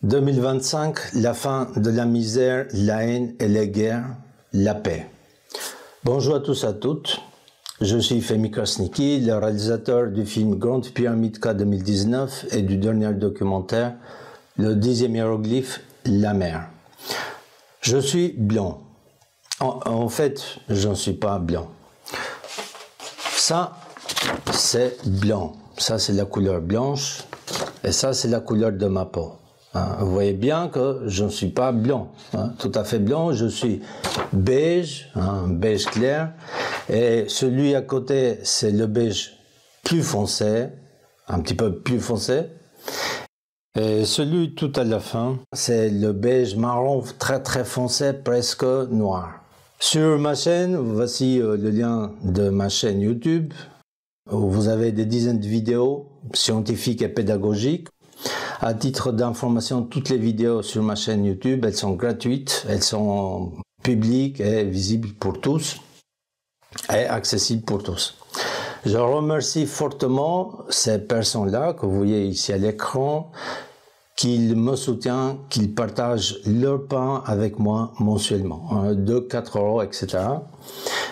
2025, la fin de la misère, la haine et les guerres, la paix. Bonjour à tous et à toutes, je suis Femi Krasniqi, le réalisateur du film Grande Pyramide K 2019 et du dernier documentaire, le 10e hiéroglyphe, la mer. Je suis blanc. En fait, je ne suis pas blanc. Ça, c'est blanc. Ça, c'est la couleur blanche. Et ça, c'est la couleur de ma peau. Vous voyez bien que je ne suis pas blanc, tout à fait blanc, je suis beige, beige clair, et celui à côté, c'est le beige plus foncé, un petit peu plus foncé, et celui tout à la fin, c'est le beige marron très très foncé, presque noir. Sur ma chaîne, voici le lien de ma chaîne YouTube, où vous avez des dizaines de vidéos scientifiques et pédagogiques. À titre d'information, toutes les vidéos sur ma chaîne YouTube, elles sont gratuites, elles sont publiques et visibles pour tous et accessibles pour tous. Je remercie fortement ces personnes-là que vous voyez ici à l'écran, qu'ils me soutiennent, qu'ils partagent leur pain avec moi mensuellement, 2, 4 euros, etc.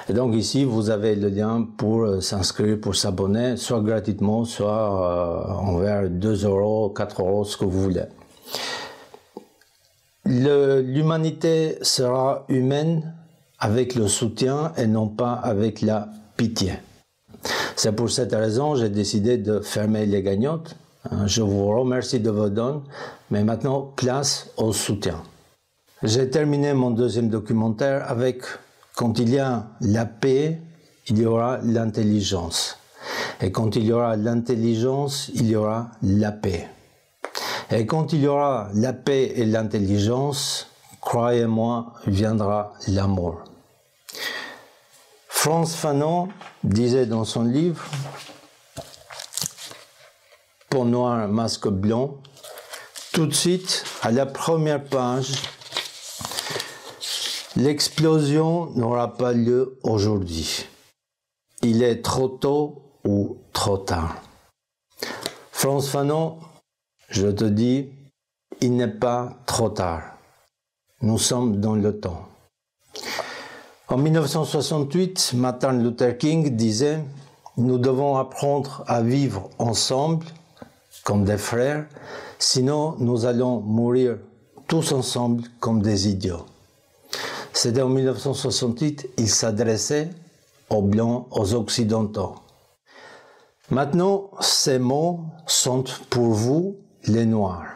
Et donc ici, vous avez le lien pour s'inscrire, pour s'abonner, soit gratuitement, soit envers 2 euros, 4 euros, ce que vous voulez. L'humanité sera humaine avec le soutien et non pas avec la pitié. C'est pour cette raison que j'ai décidé de fermer les cagnottes. Je vous remercie de vos dons, mais maintenant, place au soutien. J'ai terminé mon deuxième documentaire avec quand il y a la paix, il y aura l'intelligence. Et quand il y aura l'intelligence, il y aura la paix. Et quand il y aura la paix et l'intelligence, croyez-moi, viendra l'amour. Frantz Fanon disait dans son livre « Peau noire, masque blanc », tout de suite, à la première page, l'explosion n'aura pas lieu aujourd'hui. Il est trop tôt ou trop tard. Frantz Fanon, je te dis, il n'est pas trop tard. Nous sommes dans le temps. En 1968, Martin Luther King disait « Nous devons apprendre à vivre ensemble, comme des frères, sinon nous allons mourir tous ensemble comme des idiots. » C'était en 1968, il s'adressait aux Blancs, aux Occidentaux. Maintenant, ces mots sont pour vous, les Noirs.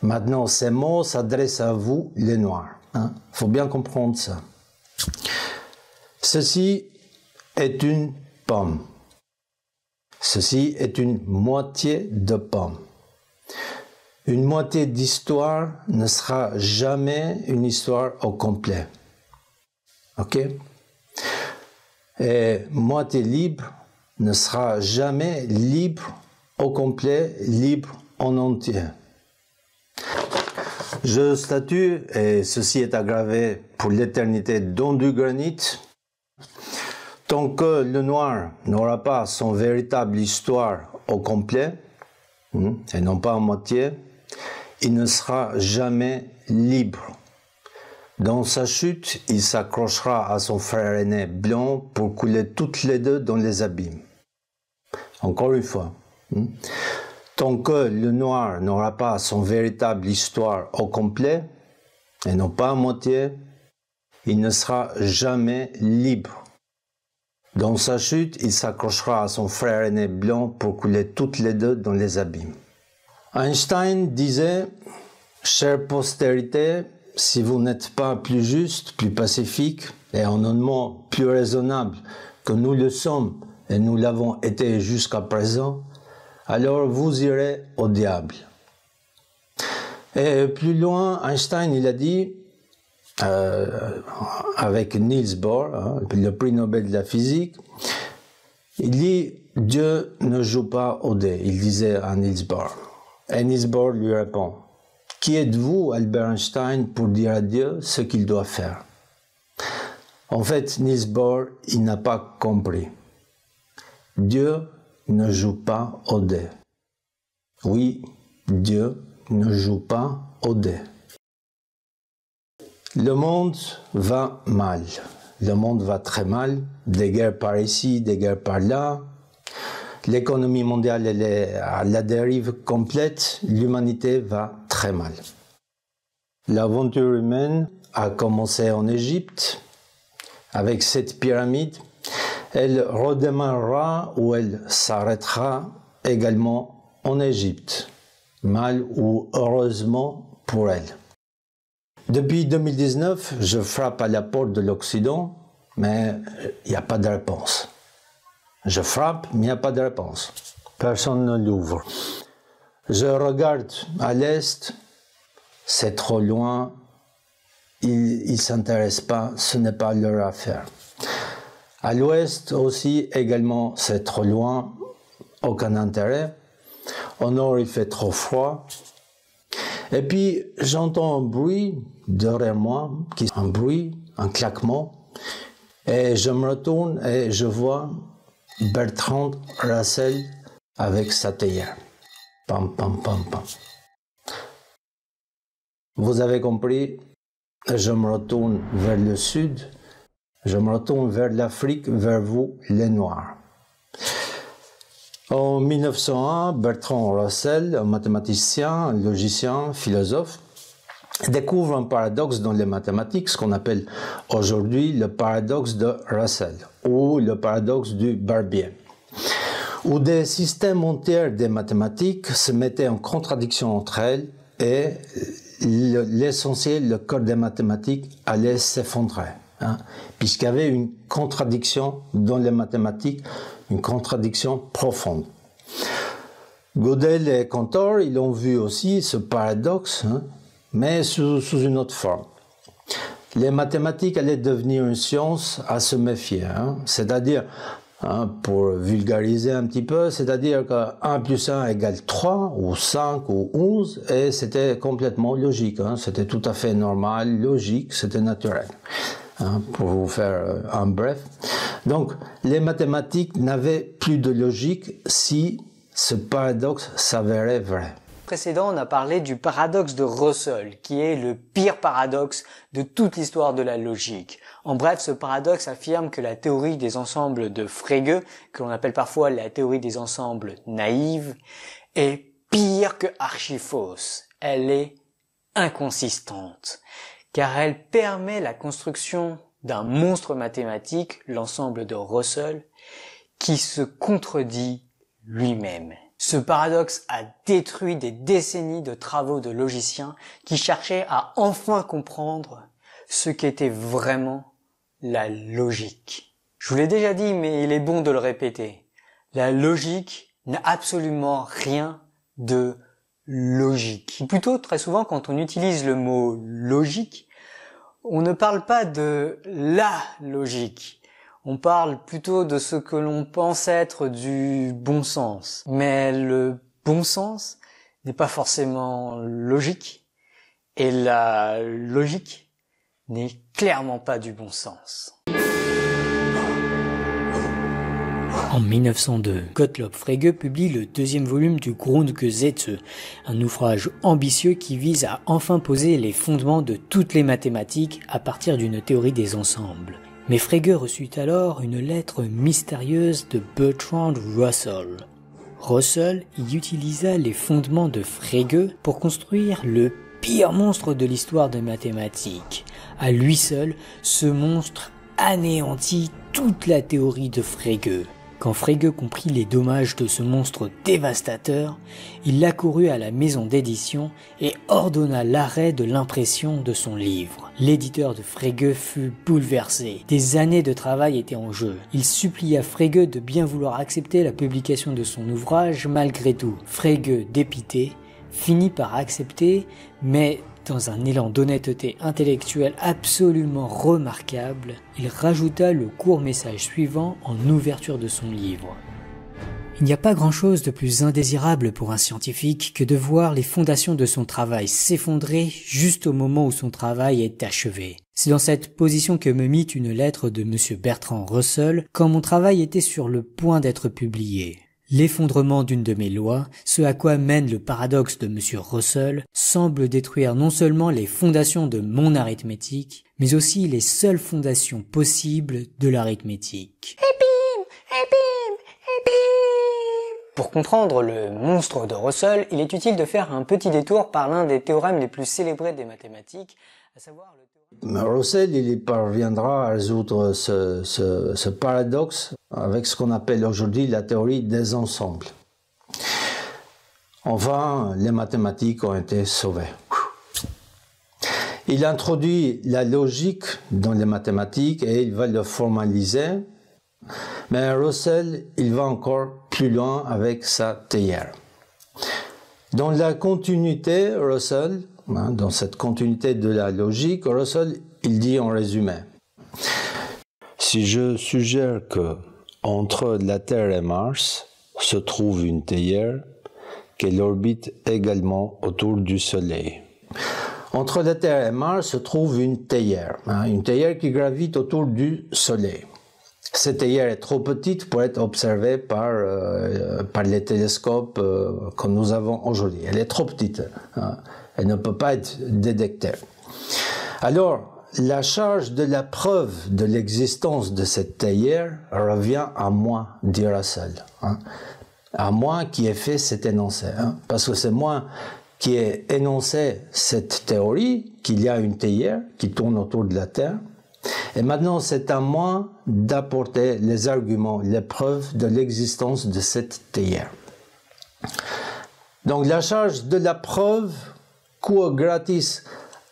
Maintenant, ces mots s'adressent à vous, les Noirs. Faut bien comprendre ça. Ceci est une pomme. Ceci est une moitié de pomme. Une moitié d'histoire ne sera jamais une histoire au complet. Ok? Et moitié libre ne sera jamais libre au complet, libre en entier. Je statue, et ceci est aggravé pour l'éternité dans du granit, tant que le noir n'aura pas son véritable histoire au complet, et non pas en moitié, il ne sera jamais libre. Dans sa chute, il s'accrochera à son frère aîné blanc pour couler toutes les deux dans les abîmes. Encore une fois, tant que le noir n'aura pas son véritable histoire au complet, et non pas à moitié, il ne sera jamais libre. Dans sa chute, il s'accrochera à son frère aîné blanc pour couler toutes les deux dans les abîmes. Einstein disait « Chère postérité, si vous n'êtes pas plus juste, plus pacifique et en un mot plus raisonnable que nous le sommes et nous l'avons été jusqu'à présent, alors vous irez au diable. » Et plus loin, Einstein, il a dit, avec Niels Bohr, le prix Nobel de la physique, il dit « Dieu ne joue pas au dé », il disait à Niels Bohr. Et Niels Bohr lui répond « Qui êtes-vous, Albert Einstein, pour dire à Dieu ce qu'il doit faire ?» En fait, Niels Bohr, il n'a pas compris. Dieu ne joue pas au dé. Oui, Dieu ne joue pas au dé. Le monde va mal. Le monde va très mal. Des guerres par ici, des guerres par là. L'économie mondiale elle est à la dérive complète. L'humanité va très mal. L'aventure humaine a commencé en Égypte avec cette pyramide. Elle redémarrera ou elle s'arrêtera également en Égypte. Mal ou heureusement pour elle. Depuis 2019, je frappe à la porte de l'Occident, mais il n'y a pas de réponse. Je frappe, mais il n'y a pas de réponse. Personne ne l'ouvre. Je regarde à l'Est, c'est trop loin, ils ne s'intéressent pas, ce n'est pas leur affaire. À l'Ouest aussi, également, c'est trop loin, aucun intérêt. Au Nord, il fait trop froid. Et puis, j'entends un bruit derrière moi, un bruit, un claquement, et je me retourne et je vois Bertrand Russell avec sa théière. Pam, pam, pam, pam. Vous avez compris, je me retourne vers le sud, je me retourne vers l'Afrique, vers vous, les Noirs. En 1901, Bertrand Russell, un mathématicien, un logicien, philosophe, découvre un paradoxe dans les mathématiques, ce qu'on appelle aujourd'hui le paradoxe de Russell, ou le paradoxe du barbier, où des systèmes entiers des mathématiques se mettaient en contradiction entre elles et l'essentiel, le cœur des mathématiques allait s'effondrer, puisqu'il y avait une contradiction dans les mathématiques, une contradiction profonde. Gödel et Cantor, ils ont vu aussi ce paradoxe, mais sous une autre forme. Les mathématiques allaient devenir une science à se méfier, c'est-à-dire, pour vulgariser un petit peu, c'est-à-dire que 1 plus 1 égale 3, ou 5, ou 11, et c'était complètement logique, c'était tout à fait normal, logique, c'était naturel. Pour vous faire un bref. Donc, les mathématiques n'avaient plus de logique si ce paradoxe s'avérait vrai. Précédent, on a parlé du paradoxe de Russell, qui est le pire paradoxe de toute l'histoire de la logique. En bref, ce paradoxe affirme que la théorie des ensembles de Frege, que l'on appelle parfois la théorie des ensembles naïves, est pire que archi-fausse. Elle est inconsistante, car elle permet la construction d'un monstre mathématique, l'ensemble de Russell, qui se contredit lui-même. Ce paradoxe a détruit des décennies de travaux de logiciens qui cherchaient à enfin comprendre ce qu'était vraiment la logique. Je vous l'ai déjà dit, mais il est bon de le répéter. La logique n'a absolument rien de logique. Plutôt, très souvent, quand on utilise le mot logique, on ne parle pas de la logique. On parle plutôt de ce que l'on pense être du bon sens. Mais le bon sens n'est pas forcément logique. Et la logique n'est clairement pas du bon sens. En 1902, Gottlob Frege publie le 2e volume du Grundgesetze, un ouvrage ambitieux qui vise à enfin poser les fondements de toutes les mathématiques à partir d'une théorie des ensembles. Mais Frege reçut alors une lettre mystérieuse de Bertrand Russell. Russell y utilisa les fondements de Frege pour construire le pire monstre de l'histoire des mathématiques. À lui seul, ce monstre anéantit toute la théorie de Frege. Quand Frege comprit les dommages de ce monstre dévastateur, il accourut à la maison d'édition et ordonna l'arrêt de l'impression de son livre. L'éditeur de Frege fut bouleversé. Des années de travail étaient en jeu. Il supplia Frege de bien vouloir accepter la publication de son ouvrage malgré tout. Frege, dépité, finit par accepter, mais dans un élan d'honnêteté intellectuelle absolument remarquable, il rajouta le court message suivant en ouverture de son livre. Il n'y a pas grand-chose de plus indésirable pour un scientifique que de voir les fondations de son travail s'effondrer juste au moment où son travail est achevé. C'est dans cette position que me mit une lettre de M. Bertrand Russell quand mon travail était sur le point d'être publié. L'effondrement d'une de mes lois, ce à quoi mène le paradoxe de M. Russell, semble détruire non seulement les fondations de mon arithmétique, mais aussi les seules fondations possibles de l'arithmétique. Pour comprendre le monstre de Russell, il est utile de faire un petit détour par l'un des théorèmes les plus célébrés des mathématiques, à savoir le théorème... Russell, il parviendra à résoudre ce paradoxe avec ce qu'on appelle aujourd'hui la théorie des ensembles. Enfin, les mathématiques ont été sauvées. Il introduit la logique dans les mathématiques et il va le formaliser. Mais Russell, il va encore plus loin avec sa théorie. Dans la continuité, Russell, dans cette continuité de la logique, Russell, il dit en résumé: si je suggère que entre la Terre et Mars se trouve une théière, qu'elle orbite également autour du Soleil. Entre la Terre et Mars se trouve une théière qui gravite autour du Soleil. Cette théière est trop petite pour être observée par les télescopes que nous avons aujourd'hui. Elle est trop petite. Elle ne peut pas être détectée. Alors, la charge de la preuve de l'existence de cette théière revient à moi, dit Russell. À moi qui ai fait cet énoncé. Parce que c'est moi qui ai énoncé cette théorie, qu'il y a une théière qui tourne autour de la Terre. Et maintenant, c'est à moi d'apporter les arguments, les preuves de l'existence de cette théière. Donc, la charge de la preuve, quo gratis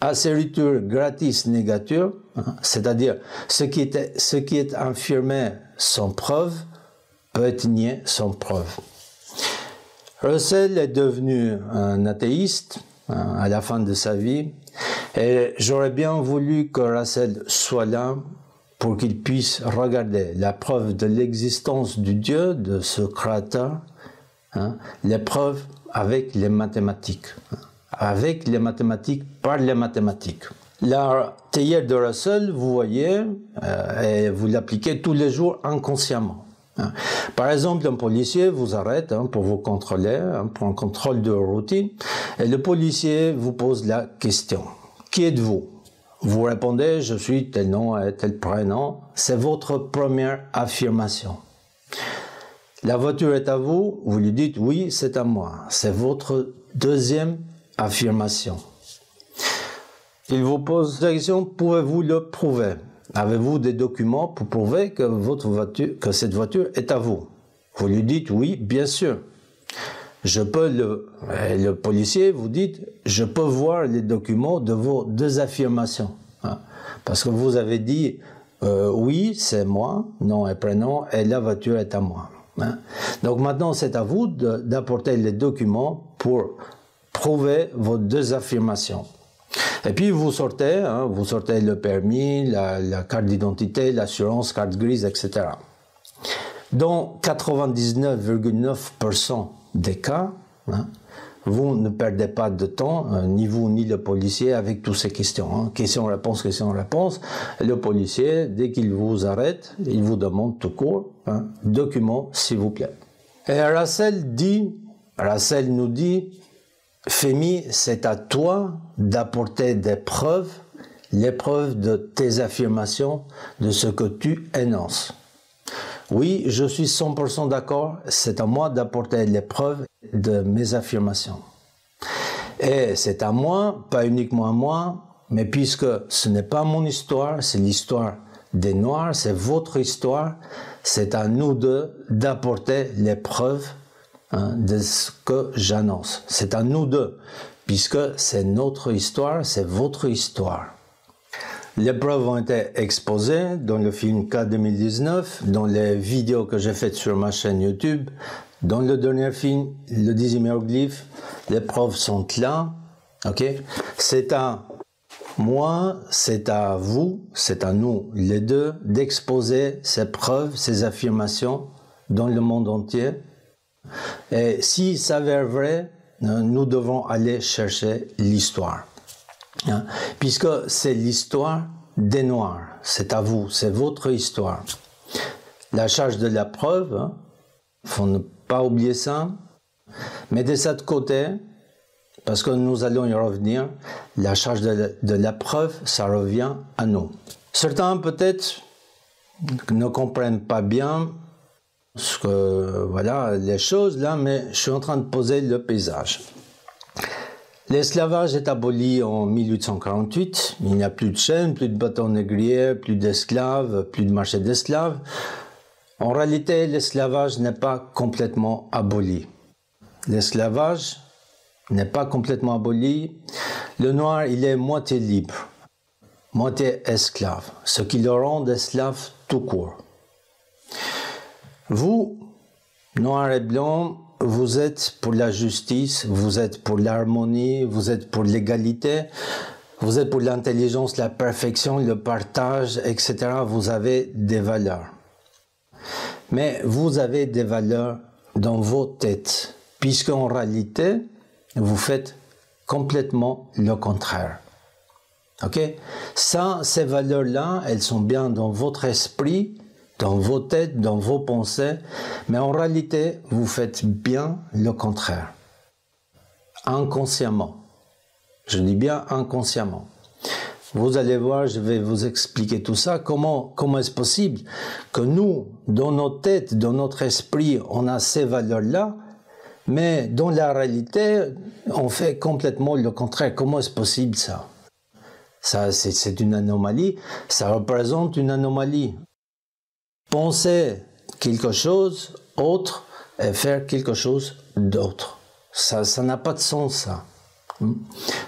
asseritur gratis negatur, c'est-à-dire ce qui est affirmé sans preuve peut être nié sans preuve. Russell est devenu un athéiste à la fin de sa vie. Et j'aurais bien voulu que Russell soit là pour qu'il puisse regarder la preuve de l'existence du Dieu, de ce créateur, les preuves avec les mathématiques, par les mathématiques. La théorie de Russell, vous voyez, et vous l'appliquez tous les jours inconsciemment. Par exemple, un policier vous arrête pour vous contrôler, pour un contrôle de routine, et le policier vous pose la question: qui êtes-vous? Vous répondez: je suis tel nom et tel prénom. C'est votre première affirmation. La voiture est à vous, vous lui dites: oui, c'est à moi. C'est votre deuxième affirmation. Il vous pose la question: pouvez-vous le prouver? Avez-vous des documents pour prouver que cette voiture est à vous? Vous lui dites: oui, bien sûr. Le policier vous dit: je peux voir les documents de vos deux affirmations. Parce que vous avez dit oui, c'est moi, nom et prénom, et la voiture est à moi. Donc maintenant, c'est à vous d'apporter les documents pour prouver vos deux affirmations. Et puis vous sortez le permis, la carte d'identité, l'assurance, carte grise, etc. Dans 99,9% des cas, vous ne perdez pas de temps, ni vous ni le policier, avec toutes ces questions. Question-réponse, question-réponse. Le policier, dès qu'il vous arrête, il vous demande tout court, document, s'il vous plaît. Et Russell nous dit: Femi, c'est à toi d'apporter des preuves, les preuves de tes affirmations, de ce que tu énonces. Oui, je suis 100% d'accord, c'est à moi d'apporter les preuves de mes affirmations. Et c'est à moi, pas uniquement à moi, mais puisque ce n'est pas mon histoire, c'est l'histoire des Noirs, c'est votre histoire, c'est à nous deux d'apporter les preuves de ce que j'annonce. C'est à nous deux, puisque c'est notre histoire, c'est votre histoire. Les preuves ont été exposées dans le film K 2019, dans les vidéos que j'ai faites sur ma chaîne YouTube, dans le dernier film, le 10e hiéroglyphe, les preuves sont là. C'est à moi, c'est à vous, c'est à nous, les deux, d'exposer ces preuves, ces affirmations dans le monde entier. Et s'il s'avère vrai, nous devons aller chercher l'histoire. Puisque c'est l'histoire des Noirs, c'est à vous, c'est votre histoire. La charge de la preuve, faut ne pas oublier ça. Mettez ça de côté, parce que nous allons y revenir. La charge de la preuve, ça revient à nous. Certains, peut-être, ne comprennent pas bien voilà, les choses là, mais je suis en train de poser le paysage. L'esclavage est aboli en 1848. Il n'y a plus de chaînes, plus de bâtons négriers, plus d'esclaves, plus de marché d'esclaves. En réalité, l'esclavage n'est pas complètement aboli. L'esclavage n'est pas complètement aboli. Le noir, il est moitié libre, moitié esclave, ce qui le rend esclave tout court. Vous, noirs et blancs, vous êtes pour la justice, vous êtes pour l'harmonie, vous êtes pour l'égalité, vous êtes pour l'intelligence, la perfection, le partage, etc. Vous avez des valeurs. Mais vous avez des valeurs dans vos têtes, puisqu'en réalité, vous faites complètement le contraire. Ok? Ça, ces valeurs-là, elles sont bien dans votre esprit, dans vos têtes, dans vos pensées, mais en réalité, vous faites bien le contraire. Inconsciemment. Je dis bien inconsciemment. Vous allez voir, je vais vous expliquer tout ça. Comment est-ce possible que nous, dans nos têtes, dans notre esprit, on a ces valeurs-là, mais dans la réalité, on fait complètement le contraire. Comment est-ce possible ça? Ça, c'est une anomalie. Ça représente une anomalie. Penser quelque chose autre et faire quelque chose d'autre. Ça n'a pas de sens, ça.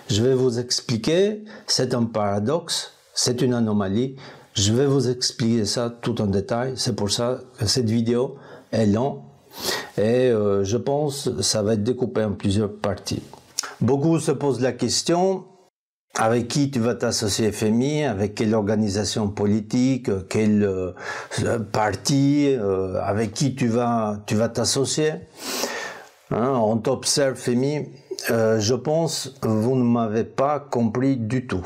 Je vais vous expliquer, c'est un paradoxe, c'est une anomalie. Je vais vous expliquer ça tout en détail. C'est pour ça que cette vidéo est longue et je pense que ça va être découpé en plusieurs parties. Beaucoup se posent la question: avec qui tu vas t'associer FMI, avec quelle organisation politique, quel parti, avec qui tu vas t'associer. Hein, on t'observe FMI, je pense que vous ne m'avez pas compris du tout.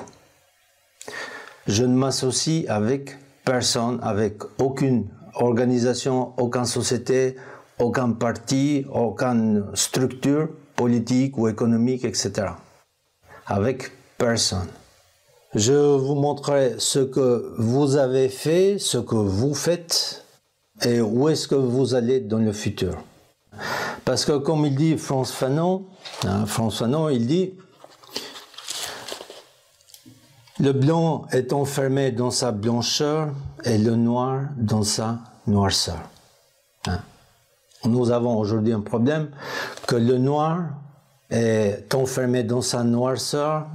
Je ne m'associe avec personne, avec aucune organisation, aucune société, aucun parti, aucune structure politique ou économique, etc. Avec personne. Je vous montrerai ce que vous avez fait, ce que vous faites et où est-ce que vous allez dans le futur. Parce que comme il dit Frantz Fanon, il dit: le blanc est enfermé dans sa blancheur et le noir dans sa noirceur. Nous avons aujourd'hui un problème que le noir est enfermé dans sa noirceur,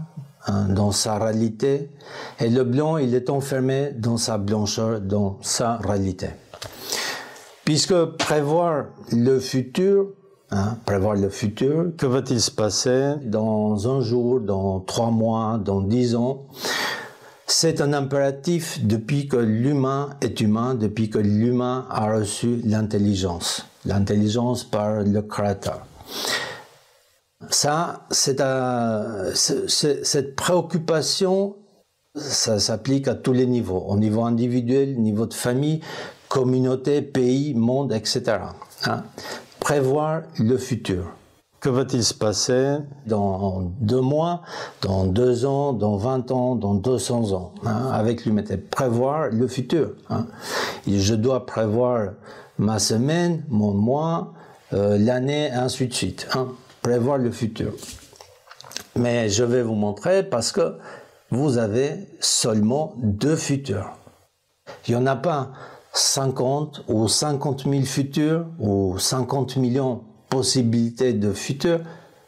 dans sa réalité, et le blanc, il est enfermé dans sa blancheur, dans sa réalité. Puisque prévoir le futur, que va-t-il se passer dans un jour, dans 3 mois, dans 10 ans, c'est un impératif depuis que l'humain est humain, depuis que l'humain a reçu l'intelligence par le Créateur. Ça, cette préoccupation, ça s'applique à tous les niveaux, au niveau individuel, niveau de famille, communauté, pays, monde, etc. Prévoir le futur. Que va-t-il se passer dans 2 mois, dans 2 ans, dans 20 ans, dans 200 ans, avec l'humanité? Prévoir le futur. Je dois prévoir ma semaine, mon mois, l'année, ainsi de suite. Prévoir le futur. Mais je vais vous montrer parce que vous avez seulement 2 futurs. Il n'y en a pas 50 ou 50 000 futurs ou 50 millions possibilités de futurs,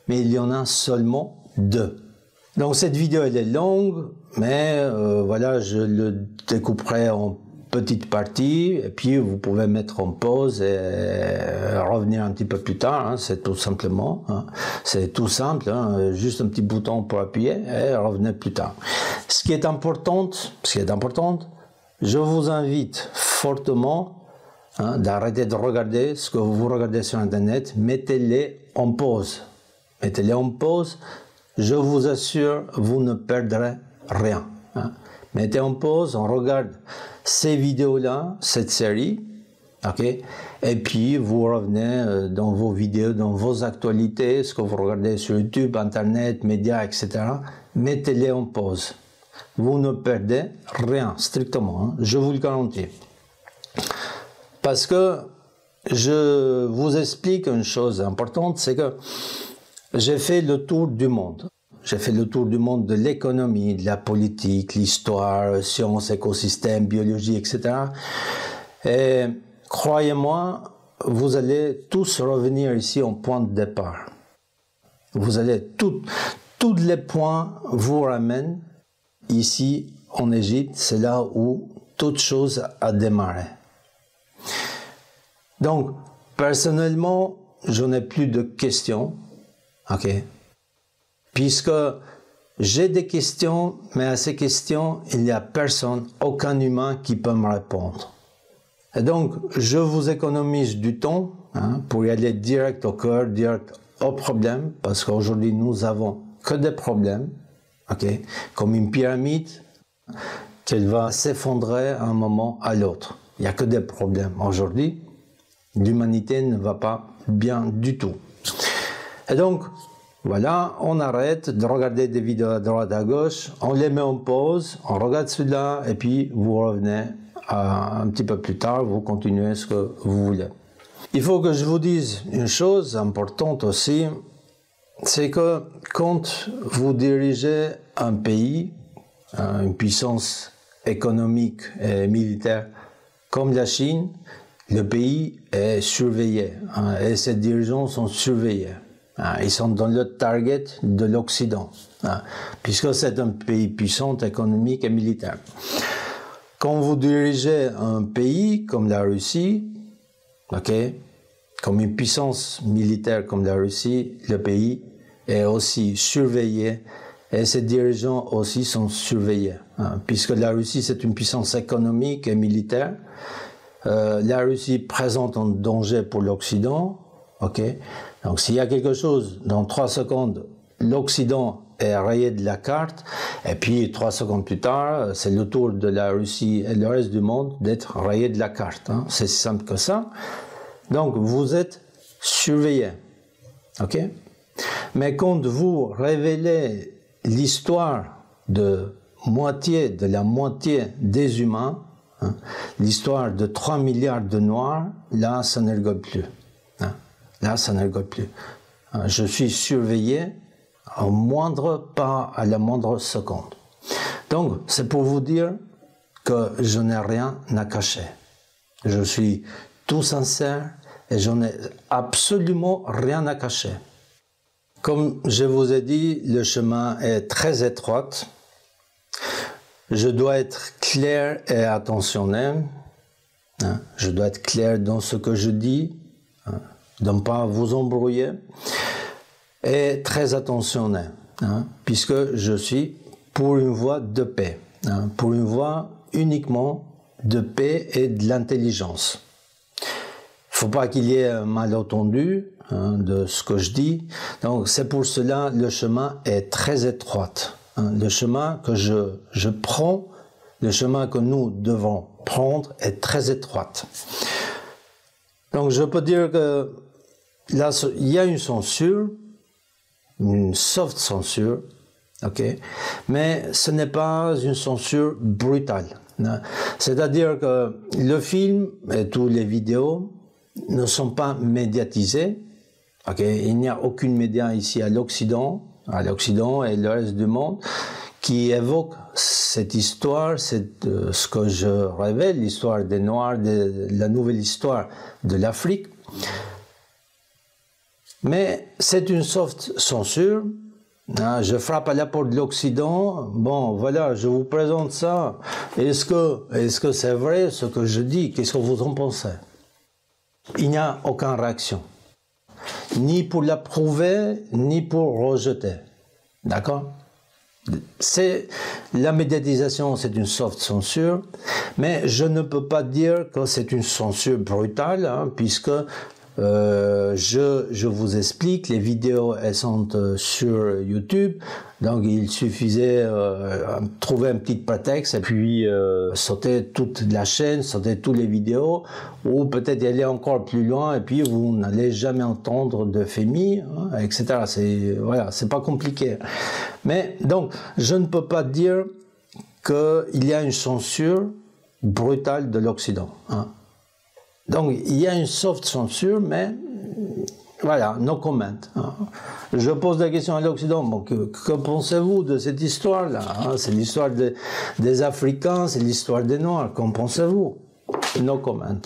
mais il y en a seulement 2. Donc cette vidéo elle est longue, mais voilà, je le découperai en petites parties et puis vous pouvez mettre en pause et revenir un petit peu plus tard. C'est tout simplement, c'est tout simple, juste un petit bouton pour appuyer et revenez plus tard. Ce qui est important, je vous invite fortement d'arrêter de regarder ce que vous regardez sur Internet. Mettez-les en pause. Mettez-les en pause. Je vous assure, vous ne perdrez rien. Mettez en pause, on regarde ces vidéos-là, cette série, Ok? Et puis, vous revenez dans vos vidéos, dans vos actualités, ce que vous regardez sur YouTube, Internet, médias, etc. Mettez-les en pause. Vous ne perdez rien, strictement, hein, je vous le garantis. Parce que je vous explique une chose importante, c'est que j'ai fait le tour du monde. J'ai fait le tour du monde de l'économie, de la politique, l'histoire, sciences, écosystèmes, biologie, etc. Et croyez-moi, vous allez tous revenir ici au point de départ. Vous allez tous les points vous ramènent ici en Égypte, c'est là où toute chose a démarré. Donc, personnellement, je n'ai plus de questions, ok? Puisque j'ai des questions, mais à ces questions, il n'y a personne, aucun humain qui peut me répondre. Et donc, je vous économise du temps pour y aller direct au cœur, direct au problème, parce qu'aujourd'hui, nous avons que des problèmes, ok? Comme une pyramide, qu'elle va s'effondrer à un moment à l'autre. Il n'y a que des problèmes. Aujourd'hui, l'humanité ne va pas bien du tout. Et donc, voilà, on arrête de regarder des vidéos à droite, à gauche, on les met en pause, on regarde celui-là, et puis vous revenez un petit peu plus tard, vous continuez ce que vous voulez. Il faut que je vous dise une chose importante aussi, c'est que quand vous dirigez un pays, une puissance économique et militaire comme la Chine, le pays est surveillé et ses dirigeants sont surveillés. Ils sont dans le target de l'Occident, puisque c'est un pays puissant, économique et militaire. Quand vous dirigez un pays comme la Russie, okay, comme une puissance militaire comme la Russie, le pays est aussi surveillé et ses dirigeants aussi sont surveillés. Puisque la Russie, c'est une puissance économique et militaire, la Russie présente un danger pour l'Occident. Okay. Donc s'il y a quelque chose, dans 3 secondes, l'Occident est rayé de la carte, et puis 3 secondes plus tard, c'est le tour de la Russie et le reste du monde d'être rayé de la carte. C'est si simple que ça. Donc vous êtes surveillé. Okay. Mais quand vous révélez l'histoire de la moitié des humains, l'histoire de 3 milliards de Noirs, là, ça ne rigole plus. Là, ça ne rigole plus. Je suis surveillé au moindre pas, à la moindre seconde. Donc, c'est pour vous dire que je n'ai rien à cacher. Je suis tout sincère et je n'ai absolument rien à cacher. Comme je vous ai dit, le chemin est très étroit. Je dois être clair et attentionné. Je dois être clair dans ce que je dis, de ne pas vous embrouiller, et très attentionné, puisque je suis pour une voie de paix, pour une voie uniquement de paix et de l'intelligence. Il ne faut pas qu'il y ait un malentendu de ce que je dis, donc c'est pour cela le chemin est très étroit. Le chemin que je prends, le chemin que nous devons prendre est très étroit. Donc je peux dire que là, il y a une censure, une soft censure, ok, mais ce n'est pas une censure brutale. C'est-à-dire que le film et toutes les vidéos ne sont pas médiatisés. Okay, il n'y a aucune média ici à l'Occident et le reste du monde qui évoque cette histoire, ce que je révèle, l'histoire des Noirs, la nouvelle histoire de l'Afrique. Mais c'est une soft censure. Je frappe à la porte de l'Occident. Bon, voilà, je vous présente ça. Est-ce que c'est vrai ce que je dis? Qu'est-ce que vous en pensez? Il n'y a aucune réaction. Ni pour l'approuver, ni pour rejeter. D'accord? La médiatisation, c'est une soft censure, mais je ne peux pas dire que c'est une censure brutale, puisque je vous explique, les vidéos elles sont sur YouTube, donc il suffisait trouver un petit prétexte et puis sauter toute la chaîne, sauter toutes les vidéos, ou peut-être aller encore plus loin et puis vous n'allez jamais entendre de FEMI, hein, etc. C'est pas compliqué. Mais donc je ne peux pas dire qu'il y a une censure brutale de l'Occident. Hein. Donc, il y a une soft censure, mais voilà, no comment. Hein. Je pose la question à l'Occident, bon, que pensez-vous de cette histoire-là, hein? C'est l'histoire des Africains, c'est l'histoire des Noirs, qu'en pensez-vous? No comment.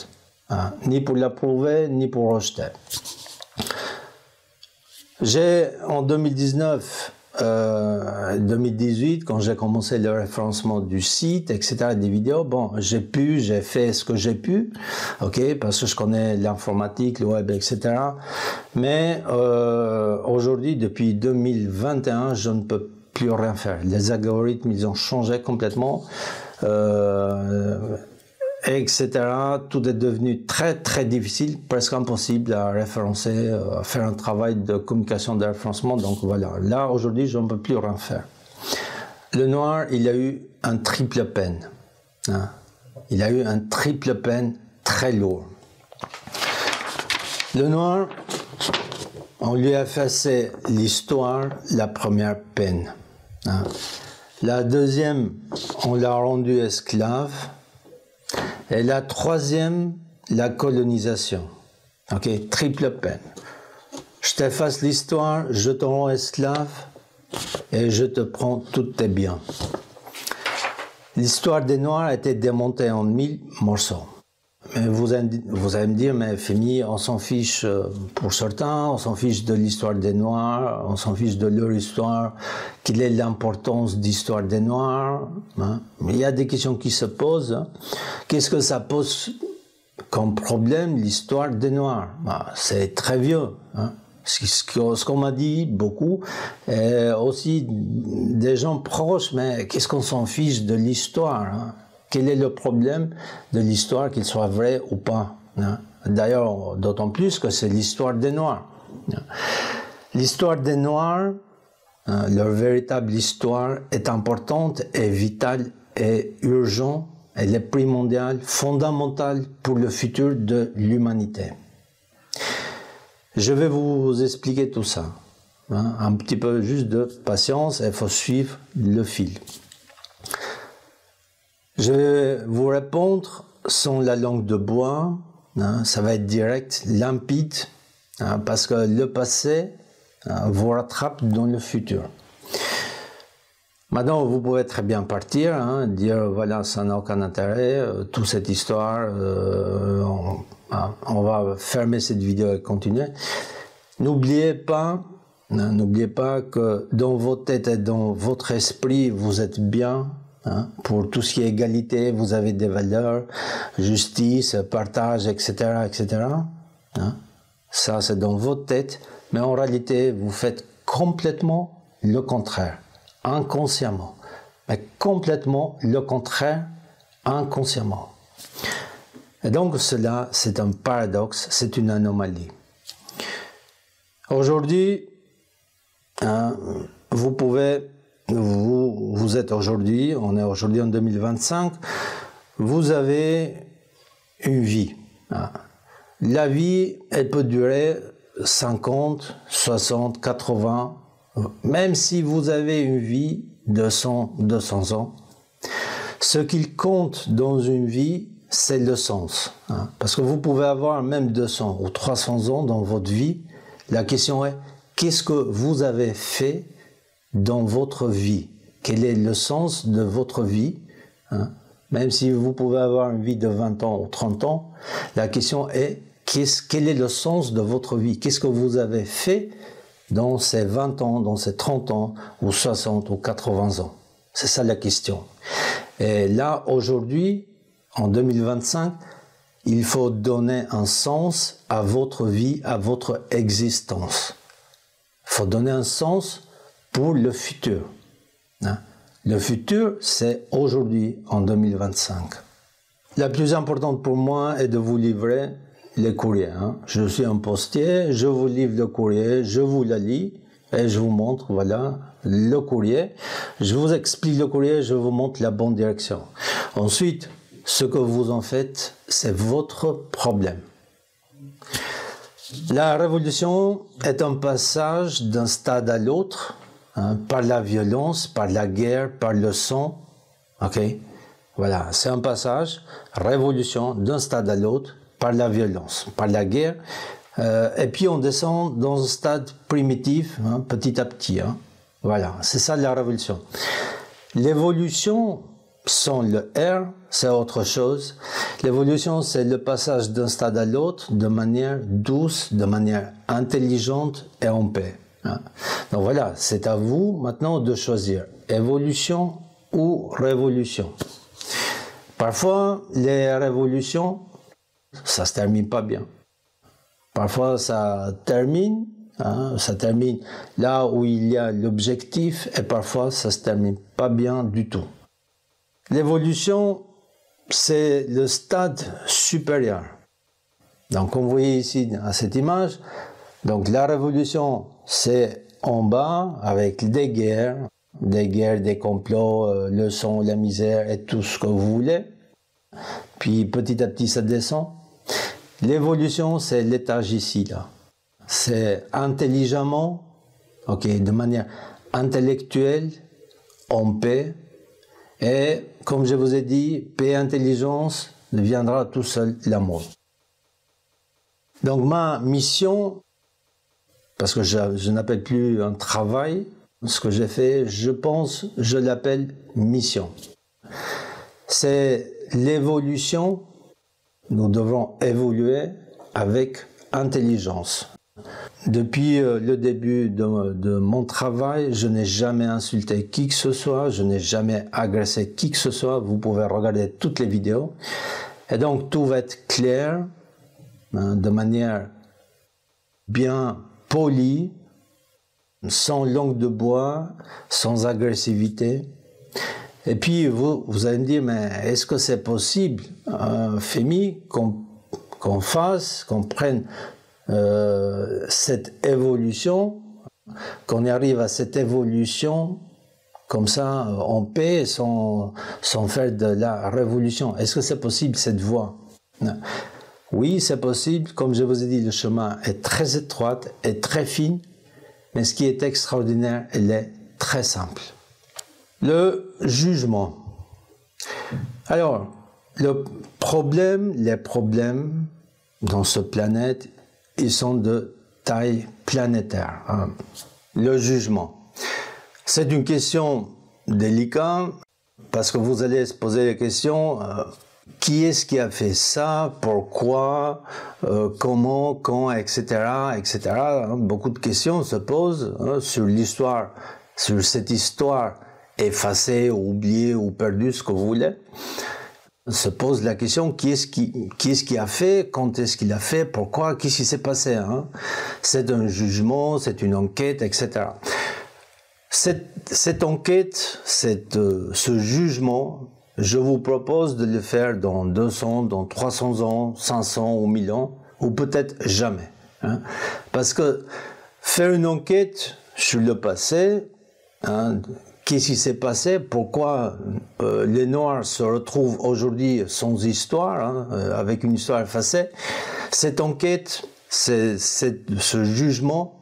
Hein. Ni pour l'approuver, ni pour rejeter. J'ai, en 2019, 2018, quand j'ai commencé le référencement du site, etc., des vidéos, bon, j'ai fait ce que j'ai pu, ok, parce que je connais l'informatique, le web, etc. Mais aujourd'hui, depuis 2021, je ne peux plus rien faire. Les algorithmes, ils ont changé complètement, etc. Tout est devenu très très difficile, presque impossible à référencer, à faire un travail de communication de référencement. Donc voilà, là aujourd'hui je ne peux plus rien faire. Le noir, il a eu un triple peine. Hein. Il a eu un triple peine très lourd. Le noir, on lui a effacé l'histoire, la première peine. Hein. La deuxième, on l'a rendu esclave. Et la troisième, la colonisation. Ok, triple peine. Je t'efface l'histoire, je te rends esclave et je te prends tous tes biens. L'histoire des Noirs a été démontée en 1000 morceaux. Mais vous allez me dire, mais FEMI, on s'en fiche pour certains, on s'en fiche de l'histoire des Noirs, on s'en fiche de leur histoire, quelle est l'importance d'histoire des Noirs, hein? Mais il y a des questions qui se posent. Hein. Qu'est-ce que ça pose comme problème, l'histoire des Noirs? Ben, c'est très vieux. Hein. Ce qu'on m'a dit beaucoup, et aussi des gens proches, mais qu'est-ce qu'on s'en fiche de l'histoire, hein? Quel est le problème de l'histoire, qu'il soit vrai ou pas? Hein? D'ailleurs, d'autant plus que c'est l'histoire des Noirs. L'histoire des Noirs, hein, leur véritable histoire est importante, est vitale, est urgente, elle est primordiale, fondamentale pour le futur de l'humanité. Je vais vous expliquer tout ça. Hein? Un petit peu juste de patience, il faut suivre le fil. Je vais vous répondre sans la langue de bois, hein, ça va être direct, limpide, hein, parce que le passé vous rattrape dans le futur. Maintenant, vous pouvez très bien partir, hein, dire voilà, ça n'a aucun intérêt, toute cette histoire, on va fermer cette vidéo et continuer. N'oubliez pas que dans votre tête et dans votre esprit, vous êtes bien. Hein, pour tout ce qui est égalité, vous avez des valeurs, justice, partage, etc., etc. Hein, ça, c'est dans votre tête, mais en réalité, vous faites complètement le contraire, inconsciemment. Mais complètement le contraire, inconsciemment. Et donc, cela, c'est un paradoxe, c'est une anomalie. Aujourd'hui, hein, vous êtes aujourd'hui, on est aujourd'hui en 2025, vous avez une vie. La vie, elle peut durer 50, 60, 80, même si vous avez une vie de 100, 200 ans. Ce qu'il compte dans une vie, c'est le sens. Parce que vous pouvez avoir même 200 ou 300 ans dans votre vie. La question est, qu'est-ce que vous avez fait dans votre vie? Quel est le sens de votre vie? Hein? Même si vous pouvez avoir une vie de 20 ans ou 30 ans, la question est, quel est le sens de votre vie? Qu'est-ce que vous avez fait dans ces 20 ans, dans ces 30 ans, ou 60 ou 80 ans? C'est ça la question. Et là, aujourd'hui, en 2025, il faut donner un sens à votre vie, à votre existence. Il faut donner un sens pour le futur. Hein? Le futur, c'est aujourd'hui, en 2025. La plus importante pour moi est de vous livrer les courriers. Hein. Je suis un postier, je vous livre le courrier, je vous le lis et je vous montre, voilà, le courrier. Je vous explique le courrier, je vous montre la bonne direction. Ensuite, ce que vous en faites, c'est votre problème. La révolution est un passage d'un stade à l'autre, hein, par la violence, par la guerre, par le sang. Ok, voilà, c'est un passage, révolution d'un stade à l'autre, par la violence, par la guerre, et puis on descend dans un stade primitif, hein, petit à petit. Hein. Voilà, c'est ça la révolution. L'évolution, sans le R, c'est autre chose. L'évolution, c'est le passage d'un stade à l'autre de manière douce, de manière intelligente et en paix. Hein. Donc voilà, c'est à vous maintenant de choisir évolution ou révolution. Parfois, les révolutions, ça se termine pas bien. Parfois, ça termine là où il y a l'objectif, et parfois, ça se termine pas bien du tout. L'évolution, c'est le stade supérieur. Donc, comme vous voyez ici à cette image, donc la révolution, c'est en bas avec des guerres, des complots, le sang, la misère et tout ce que vous voulez. Puis petit à petit, ça descend. L'évolution, c'est l'étage ici, là. C'est intelligemment, ok, de manière intellectuelle, en paix. Et comme je vous ai dit, paix et intelligence deviendra tout seul l'amour. Donc ma mission, parce que je n'appelle plus un travail, ce que j'ai fait, je pense, je l'appelle mission. C'est l'évolution. Nous devons évoluer avec intelligence. Depuis le début de mon travail, je n'ai jamais insulté qui que ce soit, je n'ai jamais agressé qui que ce soit. Vous pouvez regarder toutes les vidéos. Et donc tout va être clair, hein, de manière bien polie, sans langue de bois, sans agressivité. Et puis vous allez me dire, mais est-ce que c'est possible, Femi, qu'on prenne cette évolution, qu'on y arrive à cette évolution comme ça, en paix, sans faire de la révolution? Est-ce que c'est possible, cette voie? Oui, c'est possible. Comme je vous ai dit, le chemin est très étroit et très fin, mais ce qui est extraordinaire, il est très simple. Le jugement. Alors, les problèmes dans ce planète, ils sont de taille planétaire. Hein. Le jugement. C'est une question délicate parce que vous allez se poser la question qui est-ce qui a fait ça, pourquoi, comment, quand, etc., etc. Hein. Beaucoup de questions se posent hein, sur l'histoire, sur cette histoire effacée, oubliée ou perdue, ce que vous voulez. Se pose la question qui est-ce qui a fait, quand est-ce qu'il a fait, pourquoi, qu'est-ce qui s'est passé. Hein? C'est un jugement, c'est une enquête, etc. Cette enquête, ce jugement, je vous propose de le faire dans 200, dans 300 ans, 500 ou 1000 ans, ou peut-être jamais. Hein? Parce que faire une enquête sur le passé, hein, qu'est-ce qui s'est passé? Pourquoi les Noirs se retrouvent aujourd'hui sans histoire, hein, avec une histoire effacée? Cette enquête, ce jugement,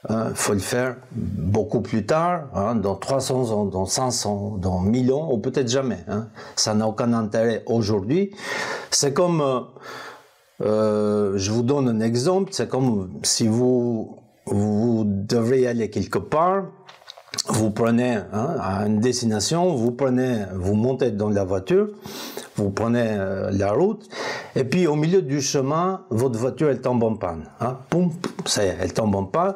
il faut le faire beaucoup plus tard, hein, dans 300 ans, dans 500, dans 1000 ans, ou peut-être jamais. Hein. Ça n'a aucun intérêt aujourd'hui. C'est comme, je vous donne un exemple, c'est comme si vous devrez aller quelque part. Vous prenez hein, à une destination, vous montez dans la voiture, vous prenez la route, et puis au milieu du chemin, votre voiture elle tombe en panne. Hein, poum, ça y est, elle tombe en panne.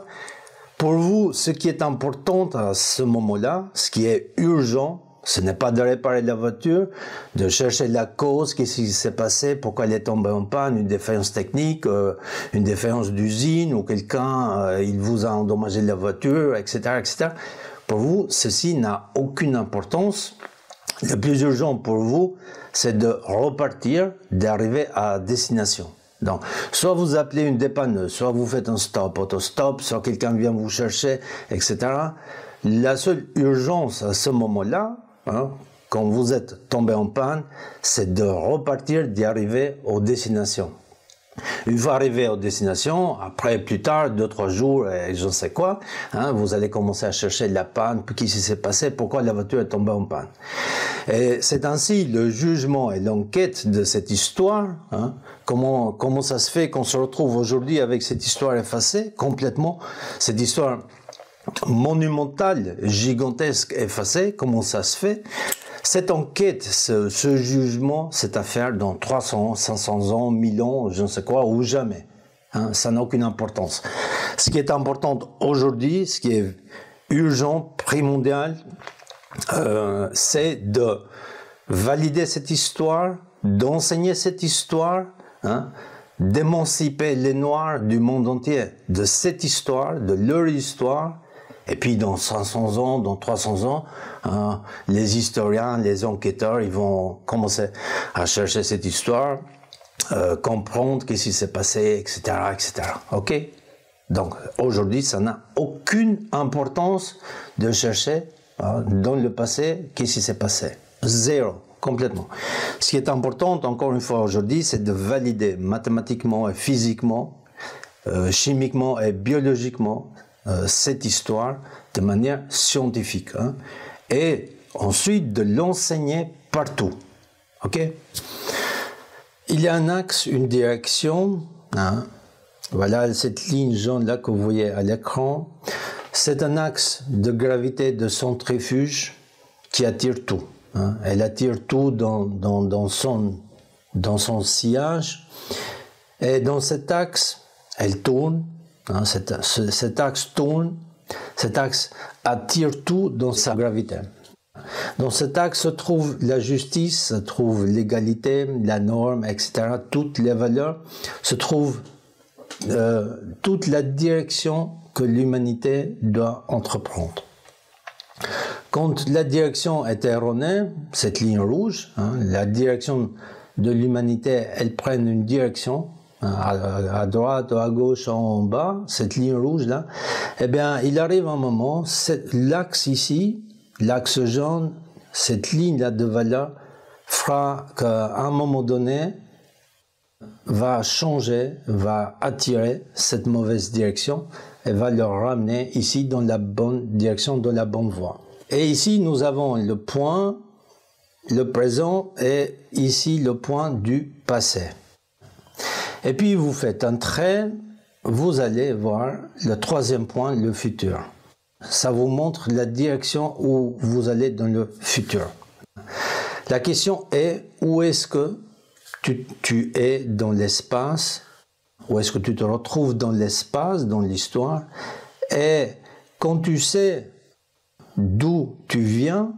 Pour vous, ce qui est important à ce moment-là, ce qui est urgent, ce n'est pas de réparer la voiture, de chercher la cause, qu'est-ce qui s'est passé, pourquoi elle est tombée en panne, une défaillance technique, une défaillance d'usine, ou quelqu'un, il vous a endommagé la voiture, etc., etc. Pour vous, ceci n'a aucune importance. Le plus urgent pour vous, c'est de repartir, d'arriver à destination. Donc, soit vous appelez une dépanneuse, soit vous faites un stop, autostop, soit quelqu'un vient vous chercher, etc. La seule urgence à ce moment-là, hein, quand vous êtes tombé en panne, c'est de repartir, d'y arriver aux destinations. Une fois arrivé aux destinations, après, plus tard, 2-3 jours, et je ne sais quoi, hein, vous allez commencer à chercher la panne, qu'est-ce qui s'est passé, pourquoi la voiture est tombée en panne. Et c'est ainsi le jugement et l'enquête de cette histoire, hein, comment ça se fait qu'on se retrouve aujourd'hui avec cette histoire effacée, complètement, cette histoire monumentale, gigantesque, effacée, comment ça se fait. Cette enquête, ce jugement, cette affaire dans 300, 500 ans, 1000 ans, je ne sais quoi, ou jamais. Hein, ça n'a aucune importance. Ce qui est important aujourd'hui, ce qui est urgent, primordial, c'est de valider cette histoire, d'enseigner cette histoire, hein, d'émanciper les Noirs du monde entier de cette histoire, de leur histoire. Et puis dans 500 ans, dans 300 ans, hein, les historiens, les enquêteurs, ils vont commencer à chercher cette histoire, comprendre qu'est-ce qui s'est passé, etc., etc. Ok? Donc aujourd'hui, ça n'a aucune importance de chercher dans le passé qu'est-ce qui s'est passé. Zéro, complètement. Ce qui est important, encore une fois aujourd'hui, c'est de valider mathématiquement et physiquement, chimiquement et biologiquement cette histoire de manière scientifique, hein, et ensuite de l'enseigner partout. Ok? Il y a un axe, une direction, hein, voilà cette ligne jaune là que vous voyez à l'écran, c'est un axe de gravité de centrifuge qui attire tout, hein. Elle attire tout dans son sillage, et dans cet axe elle tourne. Hein, cet axe tourne, cet axe attire tout dans sa gravité. Dans cet axe se trouve la justice, se trouve l'égalité, la norme, etc. Toutes les valeurs, se trouve toute la direction que l'humanité doit entreprendre. Quand la direction est erronée, cette ligne rouge, hein, la direction de l'humanité, elle prend une direction, à droite ou à gauche, en bas, cette ligne rouge là, eh bien, il arrive un moment, l'axe ici, l'axe jaune, cette ligne là de valeur fera qu'à un moment donné, va changer, va attirer cette mauvaise direction et va le ramener ici dans la bonne direction, dans la bonne voie. Et ici, nous avons le point, le présent, et ici le point du passé. Et puis vous faites un trait, vous allez voir le troisième point, le futur. Ça vous montre la direction où vous allez dans le futur. La question est, où est-ce que tu es dans l'espace? Où est-ce que tu te retrouves dans l'espace, dans l'histoire? Et quand tu sais d'où tu viens,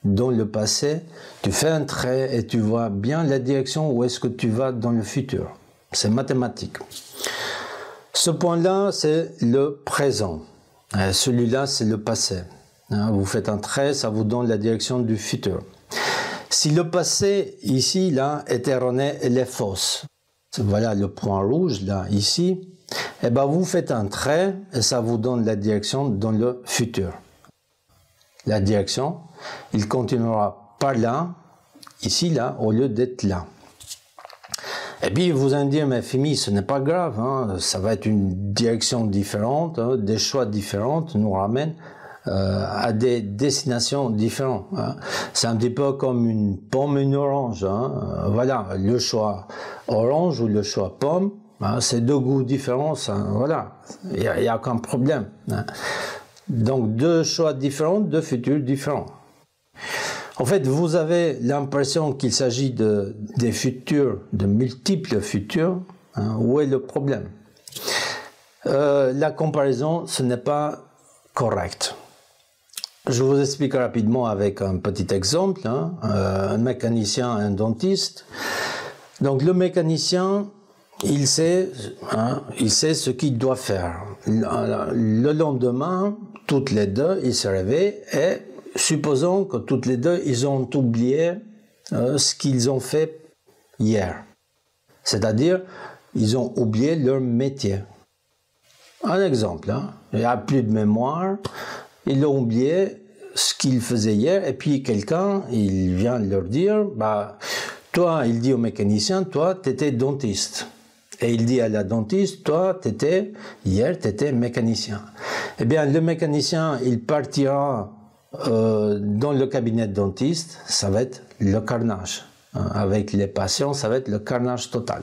dans le passé, tu fais un trait et tu vois bien la direction où est-ce que tu vas dans le futur. C'est mathématique. Ce point-là, c'est le présent. Celui-là, c'est le passé. Vous faites un trait, ça vous donne la direction du futur. Si le passé, ici, là, est erroné, elle est fausse. Voilà le point rouge, là, ici. Et ben, vous faites un trait et ça vous donne la direction dans le futur. La direction, il continuera par là, ici, là, au lieu d'être là. Et puis vous allez me dire, mais Femi, ce n'est pas grave, hein, ça va être une direction différente, hein, des choix différents nous ramènent à des destinations différentes. Hein. C'est un petit peu comme une pomme et une orange. Hein. Voilà, le choix orange ou le choix pomme, hein, c'est deux goûts différents, ça, voilà, il n'y a aucun problème. Hein. Donc deux choix différents, deux futurs différents. En fait, vous avez l'impression qu'il s'agit des futurs, de multiples futurs. Hein, où est le problème? La comparaison, ce n'est pas correct. Je vous explique rapidement avec un petit exemple. Hein, un mécanicien, un dentiste. Donc le mécanicien, il sait ce qu'il doit faire. Le lendemain, toutes les deux, ils se réveillent et supposons que toutes les deux, ils ont oublié ce qu'ils ont fait hier. C'est-à-dire, ils ont oublié leur métier. Un exemple, hein, il n'y a plus de mémoire, ils ont oublié ce qu'ils faisaient hier, et puis quelqu'un, il vient leur dire, bah, toi, il dit au mécanicien, toi, tu étais dentiste. Et il dit à la dentiste, toi, hier, tu étais mécanicien. Eh bien, le mécanicien, il partira dans le cabinet de dentiste, ça va être le carnage. Avec les patients, ça va être le carnage total.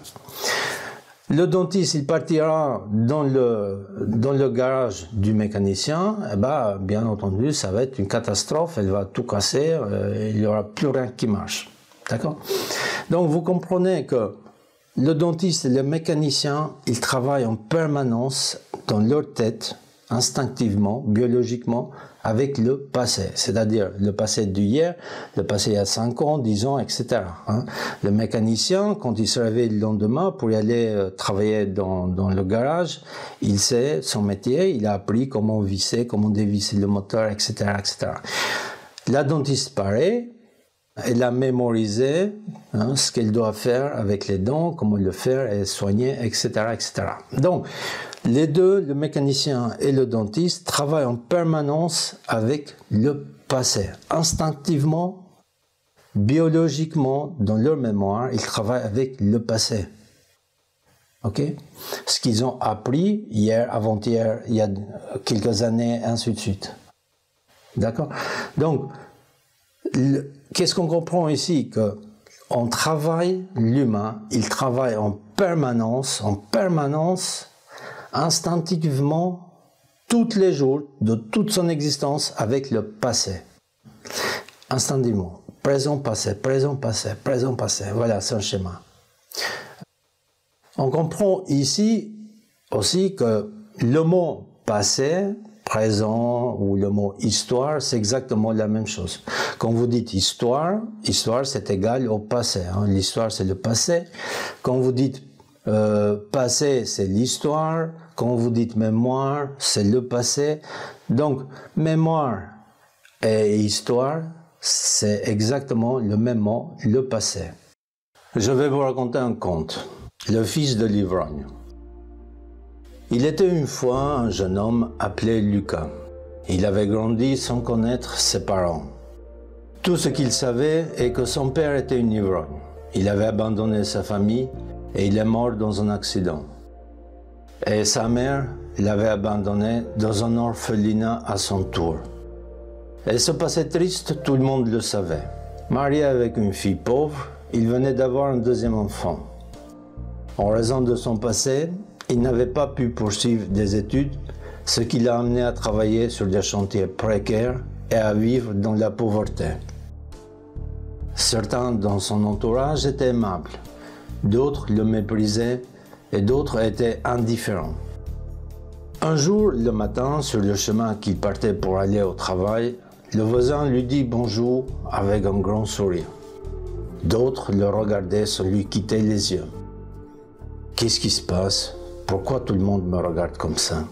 Le dentiste, il partira dans le garage du mécanicien, et ben, bien entendu, ça va être une catastrophe, elle va tout casser, il n'y aura plus rien qui marche. D'accord? Donc, vous comprenez que le dentiste et le mécanicien, ils travaillent en permanence dans leur tête, instinctivement, biologiquement, avec le passé, c'est-à-dire le passé d'hier, le passé il y a 5 ans, 10 ans, etc. Hein. Le mécanicien, quand il se réveille le lendemain pour y aller travailler dans le garage, il sait son métier, il a appris comment visser, comment dévisser le moteur, etc., etc. La dentiste, pareil, elle a mémorisé ce qu'elle doit faire avec les dents, comment le faire et soigner, etc., etc. Donc, les deux, le mécanicien et le dentiste, travaillent en permanence avec le passé. Instinctivement, biologiquement, dans leur mémoire, ils travaillent avec le passé. Ok? Ce qu'ils ont appris hier, avant-hier, il y a quelques années, ainsi de suite. D'accord? Donc, qu'est-ce qu'on comprend ici? Que on travaille, l'humain, il travaille en permanence, instinctivement, tous les jours de toute son existence avec le passé. Instinctivement. Présent, passé, présent, passé, présent, passé. Voilà, c'est un schéma. On comprend ici aussi que le mot passé, présent ou le mot histoire, c'est exactement la même chose. Quand vous dites histoire, histoire c'est égal au passé. Hein. L'histoire c'est le passé. Quand vous dites passé, c'est l'histoire. Quand vous dites mémoire, c'est le passé. Donc, mémoire et histoire, c'est exactement le même mot, le passé. Je vais vous raconter un conte. Le fils de l'ivrogne. Il était une fois un jeune homme appelé Lucas. Il avait grandi sans connaître ses parents. Tout ce qu'il savait est que son père était un ivrogne. Il avait abandonné sa famille et il est mort dans un accident. Et sa mère l'avait abandonné dans un orphelinat à son tour. Elle se passait triste, tout le monde le savait. Marié avec une fille pauvre, il venait d'avoir un deuxième enfant. En raison de son passé, il n'avait pas pu poursuivre des études, ce qui l'a amené à travailler sur des chantiers précaires et à vivre dans la pauvreté. Certains dans son entourage étaient aimables, d'autres le méprisaient et d'autres étaient indifférents. Un jour, le matin, sur le chemin qu'il partait pour aller au travail, le voisin lui dit bonjour avec un grand sourire. D'autres le regardaient sans lui quitter les yeux. Qu'est-ce qui se passe? Pourquoi tout le monde me regarde comme ça?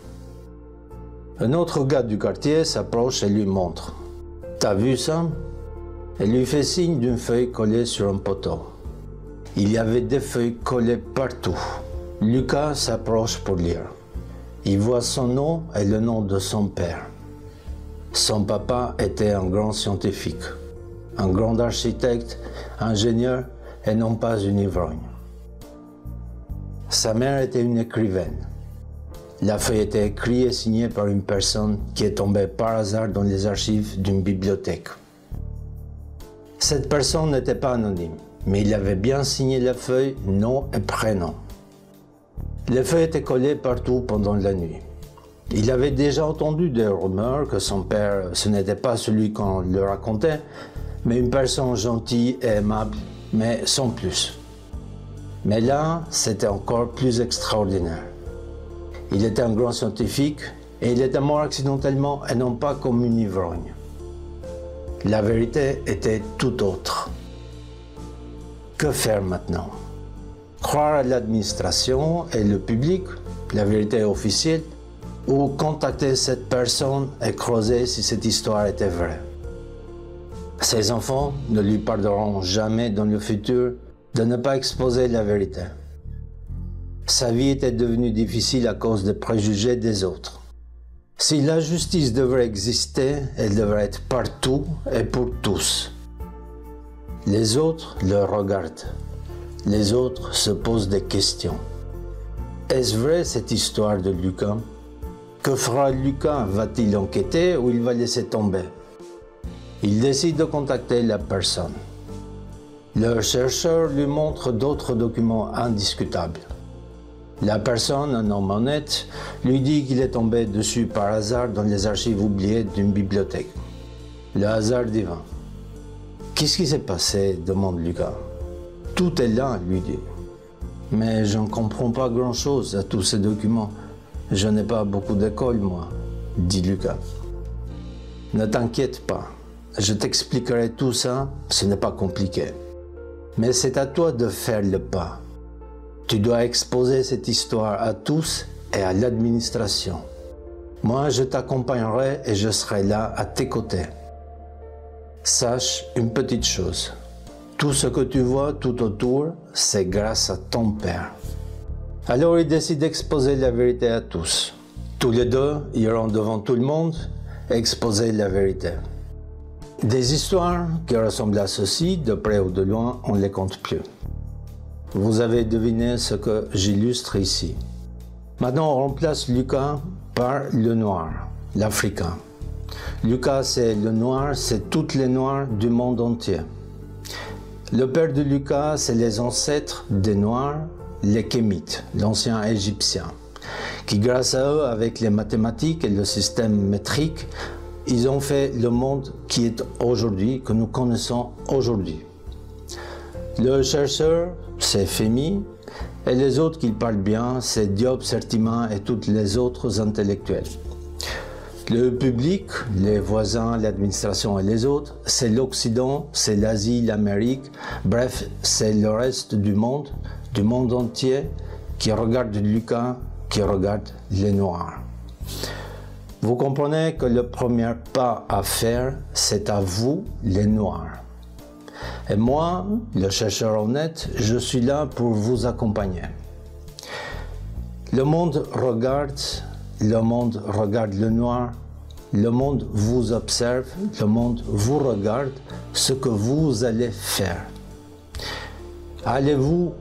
Un autre gars du quartier s'approche et lui montre. T'as vu ça? Elle lui fait signe d'une feuille collée sur un poteau. Il y avait des feuilles collées partout. Lucas s'approche pour lire. Il voit son nom et le nom de son père. Son papa était un grand scientifique, un grand architecte, ingénieur et non pas une ivrogne. Sa mère était une écrivaine. La feuille était écrite et signée par une personne qui est tombée par hasard dans les archives d'une bibliothèque. Cette personne n'était pas anonyme, mais il avait bien signé la feuille, nom et prénom. Les feuilles étaient collées partout pendant la nuit. Il avait déjà entendu des rumeurs que son père, ce n'était pas celui qu'on le racontait, mais une personne gentille et aimable, mais sans plus. Mais là, c'était encore plus extraordinaire. Il était un grand scientifique et il était mort accidentellement et non pas comme une ivrogne. La vérité était tout autre. Que faire maintenant? Croire à l'administration et le public, la vérité officielle, ou contacter cette personne et creuser si cette histoire était vraie. Ses enfants ne lui pardonneront jamais dans le futur de ne pas exposer la vérité. sa vie était devenue difficile à cause des préjugés des autres. Si la justice devrait exister, elle devrait être partout et pour tous. Les autres le regardent. Les autres se posent des questions. Est-ce vrai cette histoire de Lucas? Que fera Lucas? Va-t-il enquêter ou il va laisser tomber? Il décide de contacter la personne. Le chercheur lui montre d'autres documents indiscutables. La personne, un homme honnête, lui dit qu'il est tombé dessus par hasard dans les archives oubliées d'une bibliothèque. Le hasard divin. Qu'est-ce qui s'est passé? Demande Lucas. Tout est là, lui dit. Mais je ne comprends pas grand-chose à tous ces documents. Je n'ai pas beaucoup d'école, moi, dit Lucas. Ne t'inquiète pas, je t'expliquerai tout ça, ce n'est pas compliqué. Mais c'est à toi de faire le pas. Tu dois exposer cette histoire à tous et à l'administration. Moi, je t'accompagnerai et je serai là à tes côtés. Sache une petite chose. Tout ce que tu vois tout autour, c'est grâce à ton père. Alors il décide d'exposer la vérité à tous. Tous les deux iront devant tout le monde exposer la vérité. Des histoires qui ressemblent à ceci, de près ou de loin, on ne les compte plus. Vous avez deviné ce que j'illustre ici. Maintenant, on remplace Lucas par le noir, l'Africain. Lucas, c'est le noir, c'est toutes les noirs du monde entier. Le père de Lucas, c'est les ancêtres des noirs, les Kémites, l'ancien égyptien, qui grâce à eux, avec les mathématiques et le système métrique, ils ont fait le monde qui est aujourd'hui, que nous connaissons aujourd'hui. Le chercheur, c'est Fémi, et les autres qui parlent bien, c'est Diop, Sertima et tous les autres intellectuels. Le public, les voisins, l'administration et les autres, c'est l'Occident, c'est l'Asie, l'Amérique, bref, c'est le reste du monde entier qui regarde Lucas, qui regarde les Noirs. Vous comprenez que le premier pas à faire, c'est à vous, les Noirs. Et moi, le chercheur honnête, je suis là pour vous accompagner. Le monde regarde le noir, le monde vous observe, le monde vous regarde, ce que vous allez faire. Allez-vous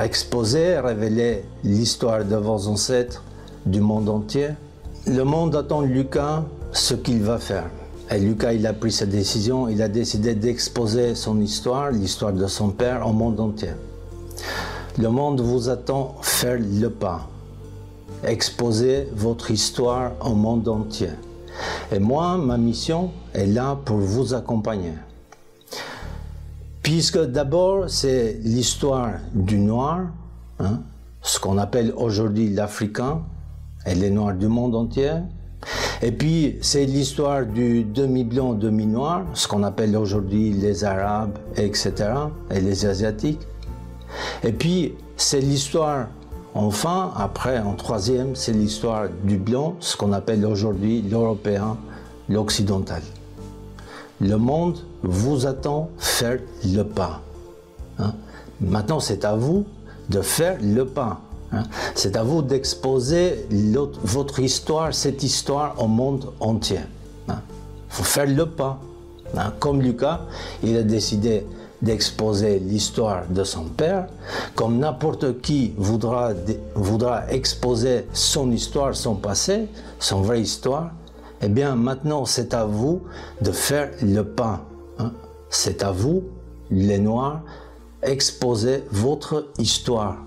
exposer, révéler l'histoire de vos ancêtres du monde entier? Le monde attend Lucas ce qu'il va faire. Et Lucas, il a pris sa décision, il a décidé d'exposer son histoire, l'histoire de son père, au monde entier. Le monde vous attend faire le pas. Exposez votre histoire au monde entier. Et moi, ma mission est là pour vous accompagner. Puisque d'abord, c'est l'histoire du noir, ce qu'on appelle aujourd'hui l'Africain, et les noirs du monde entier. Et puis, c'est l'histoire du demi-blanc, demi-noir, ce qu'on appelle aujourd'hui les Arabes, etc., et les Asiatiques. Et puis, c'est l'histoire, enfin, après, en troisième, c'est l'histoire du blanc, ce qu'on appelle aujourd'hui l'Européen, l'Occidental. Le monde vous attend faire le pas. Maintenant, c'est à vous de faire le pas. C'est à vous d'exposer votre histoire, cette histoire au monde entier. Il faut faire le pas. Comme Lucas, il a décidé d'exposer l'histoire de son père, comme n'importe qui voudra exposer son histoire, son passé, son vraie histoire, eh bien maintenant c'est à vous de faire le pas. C'est à vous, les Noirs, exposer votre histoire.